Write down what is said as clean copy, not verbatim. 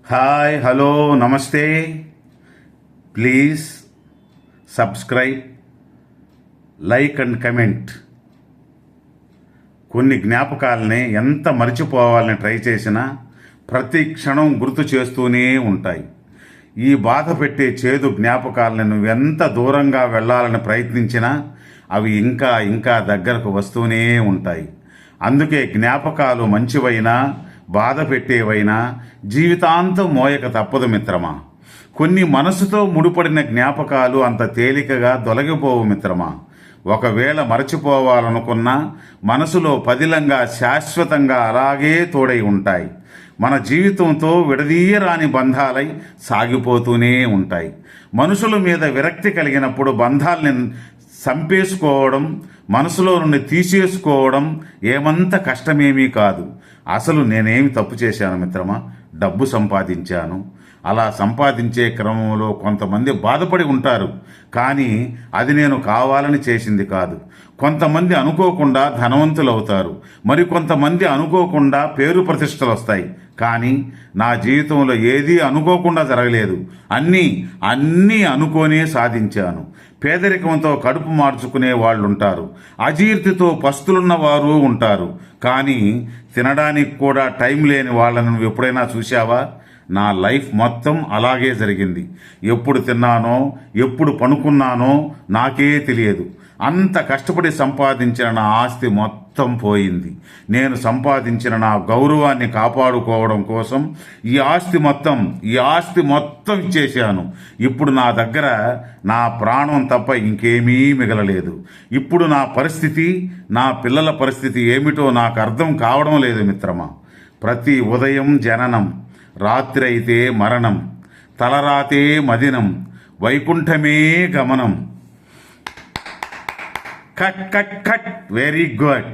Hi, hello, నమస్తే. Please subscribe, like and comment. కొన్ని జ్ఞాపకాలని ఎంత మర్చిపోవాలని ట్రై చేసినా ప్రతి క్షణం గుర్తు చేస్తూనే ఉంటాయి. ఈ బాధ పెట్టే చేదు జ్ఞాపకాలని నువ్వెంత దూరంగా వెళ్ళాలని ప్రయత్నించినా అవి ఇంకా ఇంకా దగ్గరకు వస్తూనే ఉంటాయి. అందుకే జ్ఞాపకాలు మంచివైనా బాధ పెట్టేవైనా జీవితాంతం మోయక తప్పదు మిత్రమా. కొన్ని మనసుతో ముడిపడిన జ్ఞాపకాలు అంత తేలికగా తొలగిపోవు మిత్రమా. ఒకవేళ మరచిపోవాలనుకున్నా మనసులో పదిలంగా శాశ్వతంగా అలాగే తోడై ఉంటాయి. మన జీవితంతో విడదీయరాని బంధాలై సాగిపోతూనే ఉంటాయి. మనుషుల మీద విరక్తి కలిగినప్పుడు బంధాల్ని చంపేసుకోవడం, మనసులో నుండి తీసేసుకోవడం ఏమంత కష్టమేమీ కాదు. అసలు నేనేమి తప్పు చేశాను మిత్రమా? డబ్బు సంపాదించాను. అలా సంపాదించే క్రమంలో కొంతమంది బాధపడి ఉంటారు, కానీ అది నేను కావాలని చేసింది కాదు. కొంతమంది అనుకోకుండా ధనవంతులు అవుతారు, మరికొంతమంది అనుకోకుండా పేరు ప్రతిష్టలు వస్తాయి. కానీ నా జీవితంలో ఏదీ అనుకోకుండా జరగలేదు. అన్నీ అనుకోనే సాధించాను. పేదరికంతో కడుపు మార్చుకునే వాళ్ళు ఉంటారు, అజీర్తితో పస్తులున్న వారు ఉంటారు. కానీ తినడానికి కూడా టైం లేని వాళ్ళను నువ్వు ఎప్పుడైనా చూశావా? నా లైఫ్ మొత్తం అలాగే జరిగింది. ఎప్పుడు తిన్నానో ఎప్పుడు పనుకున్నానో నాకే తెలియదు. అంత కష్టపడి సంపాదించిన నా ఆస్తి మొత్తం పోయింది. నేను సంపాదించిన నా గౌరవాన్ని కాపాడుకోవడం కోసం ఈ ఆస్తి మొత్తం ఇచ్చేశాను. ఇప్పుడు నా దగ్గర నా ప్రాణం తప్ప ఇంకేమీ మిగలలేదు. ఇప్పుడు నా పరిస్థితి, నా పిల్లల పరిస్థితి ఏమిటో నాకు అర్థం కావడం లేదు మిత్రమా. ప్రతి ఉదయం జననం, రాత్రి అయితే మరణం, తలరాతే మదినం, వైకుంఠమే గమనం. Cut cut cut. Very good.